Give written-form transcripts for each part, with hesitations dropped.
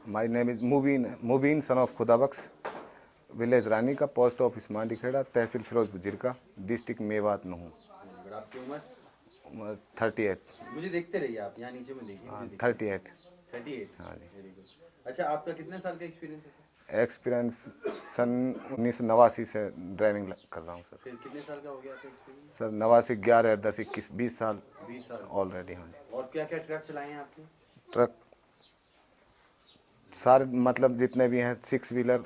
My name is Mubeen son of Khudabakhsh, village Rani का, post office Mandikheda, tehsil Firozpur Jhirka, district Mewat Nuh. और आपकी उम्र? 38। मुझे देखते रहिए आप, यहाँ नीचे में देखिए, मुझे देखिए। 38। 38। हाँ जी। Very good. अच्छा, आपका कितने साल का एक्सपीरियंस है सर? एक्सपीरियंस सन 1989 से ड्राइविंग कर रहा हूँ सर। फिर कितने साल का हो गया आपका एक्सपीरियंस? सर 89, 11, 10, 21, 20 साल 20 साल ऑलरेडी। हाँ जी। और क्या क्या ट्रक चलाए हैं आपने? ट्रक सारे मतलब जितने भी हैं, 6 व्हीलर,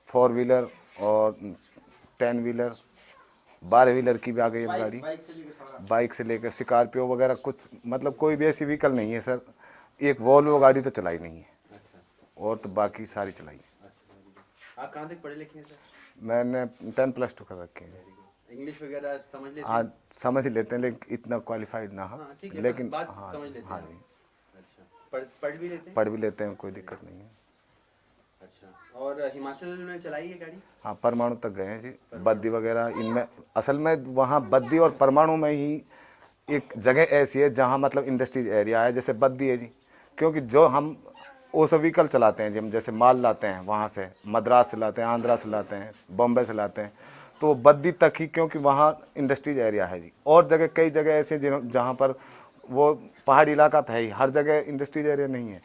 4 व्हीलर और 10 व्हीलर, 12 व्हीलर की भी आ गई है गाड़ी। बाइक से लेकर स्कॉर्पियो वगैरह कुछ, मतलब कोई भी ऐसी व्हीकल नहीं है सर। एक वॉल्वो गाड़ी तो चलाई नहीं है। अच्छा और तो बाकी सारी चलाई है। अच्छा। आप कहाँ तक पढ़े लिखे हैं सर? मैंने 10+2 कर रखे हैं। इंग्लिश वगैरह समझ लेते हैं? हाँ समझ लेते हैं, लेकिन इतना क्वालिफाइड ना हो। हाँ ठीक है, लेकिन बात हाँ समझ लेते हैं। हाँ जी, अच्छा, पढ़ भी लेते हैं? पढ़ भी लेते हैं, कोई दिक्कत नहीं है। अच्छा, और हिमाचल में चलाई है गाड़ी? हाँ परमाणु तक गए हैं जी, बद्दी वगैरह इनमें। असल में वहाँ बद्दी और परमाणु में ही एक जगह ऐसी है जहाँ मतलब इंडस्ट्रीज एरिया है, जैसे बद्दी है जी। क्योंकि जो हम ओसो व्हीकल चलाते हैं जी, हम जैसे माल लाते हैं वहाँ से, मद्रास से लाते हैं, आंध्रा से लाते हैं, बॉम्बे से लाते हैं, तो बद्दी तक ही, क्योंकि वहाँ इंडस्ट्रीज एरिया है जी। और जगह कई जगह ऐसे जहाँ पर वो पहाड़ी इलाका तो है ही, हर जगह इंडस्ट्रीज एरिया नहीं है।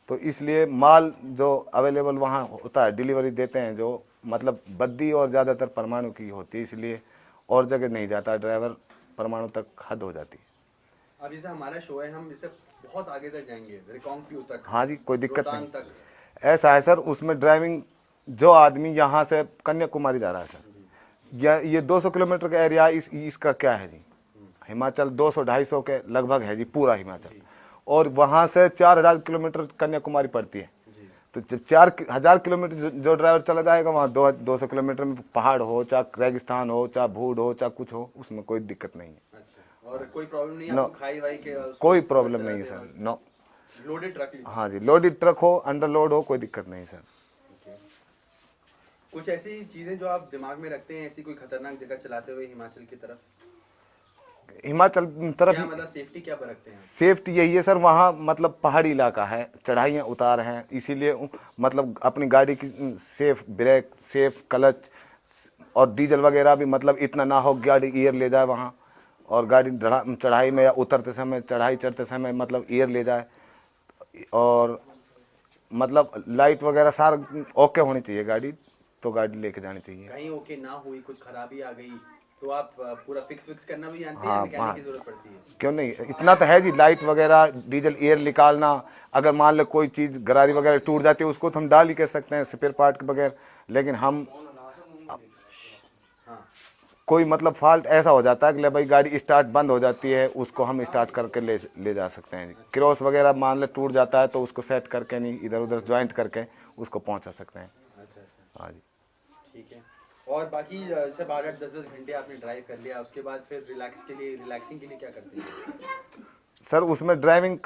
तो इसलिए माल जो अवेलेबल वहाँ होता है, डिलीवरी देते हैं जो, मतलब बद्दी और ज़्यादातर परमाणु की होती है, इसलिए और जगह नहीं जाता ड्राइवर, परमाणु तक हद हो जाती है। अब जैसे हमारा शो है, हम जैसे बहुत आगे तक जाएंगे, रिकांगपिओ तक। हाँ जी, कोई दिक्कत रोहतांग नहीं। तक। ऐसा है सर, उसमें ड्राइविंग जो आदमी यहाँ से कन्याकुमारी जा रहा है सर, ये 200 किलोमीटर का एरिया, इसका क्या है जी, हिमाचल 200-250 के लगभग है जी, पूरा हिमाचल। और वहाँ से 4000 किलोमीटर कन्याकुमारी पड़ती है। तो जब 4000 किलोमीटर जो ड्राइवर चला जाएगा, वहाँ 200 किलोमीटर में पहाड़ हो, चाहे रेगिस्तान हो, चाहे भूड हो, चाहे कुछ हो, उसमें कोई दिक्कत नहीं है। अच्छा, और कोई प्रॉब्लम नहीं है नो, आपको खाई वाई के? कोई प्रॉब्लम नहीं है सर, नो। Loaded truck? हाँ जी, लोडेड ट्रक हो, अंडर लोड हो, कोई दिक्कत नहीं सर। कुछ ऐसी चीजें जो आप दिमाग में रखते हैं, ऐसी कोई खतरनाक जगह चलाते हुए हिमाचल की तरफ? हिमाचल तरफ क्या मतलब सेफ्टी क्या बरतते हैं? सेफ्टी यही है सर, वहाँ मतलब पहाड़ी इलाका है, चढ़ाइयाँ उतार हैं, इसीलिए मतलब अपनी गाड़ी की सेफ ब्रेक, सेफ क्लच और डीजल वगैरह भी मतलब इतना ना हो गाड़ी एयर ले जाए वहाँ, और गाड़ी चढ़ाई में या उतरते समय, चढ़ाई चढ़ते समय मतलब एयर ले जाए। और मतलब लाइट वगैरह सारा ओके होनी चाहिए गाड़ी, तो गाड़ी लेके जानी चाहिए। कहीं ओके ना हुई, कुछ खराबी आ गई तो आप पूरा फिक्स करना भी जानते हैं? हाँ मैकेनिक हाँ, की जरूरत पड़ती है? क्यों नहीं, इतना तो है जी, लाइट वगैरह, डीजल एयर निकालना, अगर मान लो कोई चीज़ गरारी वगैरह टूट जाती है, उसको तो हम डाल ही कह सकते हैं स्पेयर पार्ट के बगैर। लेकिन हम कोई मतलब फॉल्ट ऐसा हो जाता है कि ले भाई गाड़ी स्टार्ट बंद हो जाती है, उसको हम स्टार्ट करके ले जा सकते हैं। क्रॉस वगैरह मान लो टूट जाता है, तो उसको सेट करके नहीं, इधर उधर ज्वाइंट करके उसको पहुंचा सकते हैं। अच्छा अच्छा, हाँ जी। ठीक है। और बाकी जैसे 12-10 घंटे आपने ड्राइव कर लिया, उसके बाद फिर रिलैक्सिंग के लिए क्या करते हैं? सर उसमें ड्राइविंग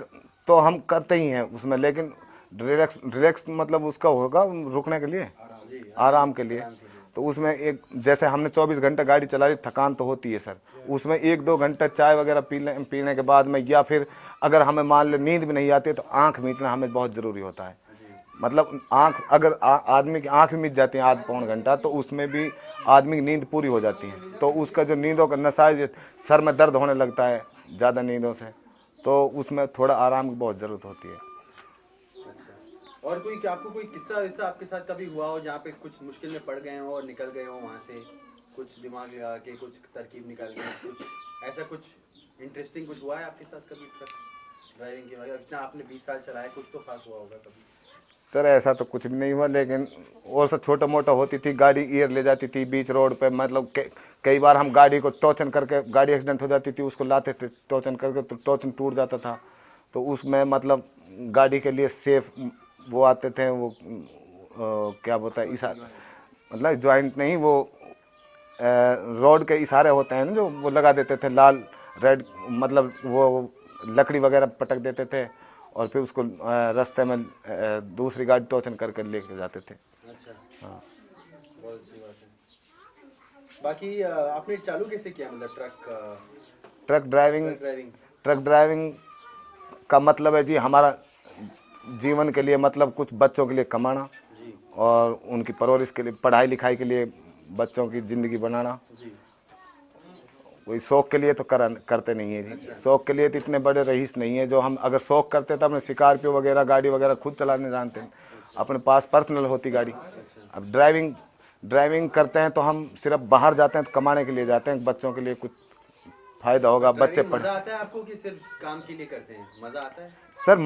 तो हम करते ही हैं उसमें, लेकिन रिलैक्स मतलब उसका होगा रुकने के लिए, आराम के लिए। तो उसमें एक, जैसे हमने 24 घंटे गाड़ी चलाई, थकान तो होती है सर, उसमें 1-2 घंटे चाय वगैरह पीने के बाद में, या फिर अगर हमें मान लो नींद भी नहीं आती है, तो आँख मीचना हमें बहुत ज़रूरी होता है। मतलब आँख अगर आदमी की आँख मीच जाती है आध पौन घंटा, तो उसमें भी आदमी की नींद पूरी हो जाती है। तो उसका जो नींदों का नशा है, सर में दर्द होने लगता है ज़्यादा नींदों से, तो उसमें थोड़ा आराम की बहुत ज़रूरत होती है। अच्छा, और कोई आपको कोई किस्सा वैसा आपके साथ कभी हुआ हो जहाँ पे कुछ मुश्किल में पड़ गए हो और निकल गए हो वहाँ से, कुछ दिमाग लगा के कुछ तरकीब निकाल के, कुछ ऐसा कुछ इंटरेस्टिंग कुछ हुआ है आपके साथ कभी ट्रक ड्राइविंग के वजह? इतना आपने 20 साल चलाया, कुछ तो खास हुआ होगा कभी? सर ऐसा तो कुछ भी नहीं हुआ, लेकिन और सब छोटा मोटा होती थी, गाड़ी एयर ले जाती थी बीच रोड पे, मतलब कई बार हम गाड़ी को टोचन करके, गाड़ी एक्सीडेंट हो जाती थी, उसको लाते थे टोचन करके, तो टोचन टूट जाता था। तो उसमें मतलब गाड़ी के लिए सेफ वो आते थे, वो क्या बोलता है, इशारा, मतलब जॉइंट नहीं, वो रोड के इशारे होते हैं ना, जो वो लगा देते थे लाल रेड, मतलब वो लकड़ी वगैरह पटक देते थे, और फिर उसको रास्ते में दूसरी गाड़ी टोचन करके लेके जाते थे। अच्छा, हाँ। बहुत अच्छी बात है। बाकी आपने चालू कैसे किया, मतलब truck driving driving? Truck driving का मतलब है जी, हमारा जीवन के लिए मतलब कुछ बच्चों के लिए कमाना जी और उनकी परवरिश के लिए, पढ़ाई लिखाई के लिए बच्चों की ज़िंदगी बनाना। जी। कोई शौक के लिए तो करते नहीं है जी। शौक के लिए तो इतने बड़े रईस नहीं है। जो हम अगर शौक करते तो अपने स्कॉर्पियो वगैरह गाड़ी वगैरह खुद चलाने जानते हैं, अपने पास पर्सनल होती गाड़ी। अब ड्राइविंग करते हैं तो हम सिर्फ बाहर जाते हैं तो कमाने के लिए जाते हैं, बच्चों के लिए कुछ फ़ायदा होगा, बच्चे पढ़। मजा आता है आपको कि सिर्फ काम के लिए करते हैं? मजा आता है? सर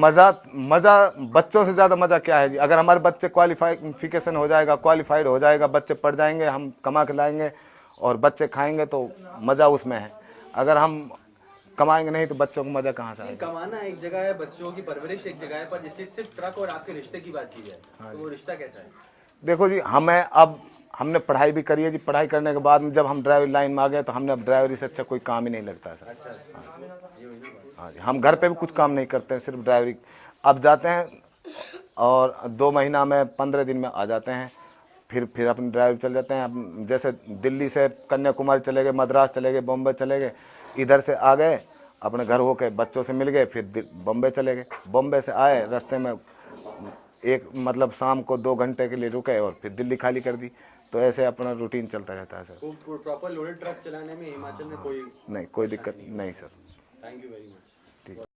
मज़ा बच्चों से ज़्यादा मज़ा क्या है जी। अगर हमारे बच्चे क्वालिफिकेशन हो जाएगा, क्वालिफाइड हो जाएगा, बच्चे पढ़ जाएंगे, हम कमा के लाएंगे और बच्चे खाएंगे तो मज़ा उसमें है। अगर हम कमाएंगे नहीं तो बच्चों को मज़ा कहाँ से नहीं, आएगा। कमाना एक जगह है, बच्चों की परवरिश एक जगह है, पर जैसे सिर्फ ट्रक और आपके रिश्ते की बात की जाए तो वो रिश्ता कैसा है? देखो जी, हमने पढ़ाई भी करी है जी। पढ़ाई करने के बाद में जब हम ड्राइवरी लाइन में आ गए तो हमने अब ड्राइवरी से अच्छा कोई काम ही नहीं लगता है सर। अच्छा अच्छा, ये हुई ना बात। हाँ जी, हम घर पे भी कुछ काम नहीं करते हैं, सिर्फ ड्राइवरी। अब जाते हैं और 2 महीना में 15 दिन में आ जाते हैं, फिर अपनी ड्राइव चल जाते हैं। अब जैसे दिल्ली से कन्याकुमारी चले गए, मद्रास चले गए, बॉम्बे चले गए, इधर से आ गए, अपने घर होके बच्चों से मिल गए, फिर बॉम्बे चले गए। बॉम्बे से आए, रास्ते में एक मतलब शाम को 2 घंटे के लिए रुके और फिर दिल्ली खाली कर दी। तो ऐसे अपना रूटीन चलता रहता है सर। तो प्रॉपर लोडेड ट्रक चलाने में हिमाचल में कोई नहीं, कोई दिक्कत नहीं sir. Thank you very much.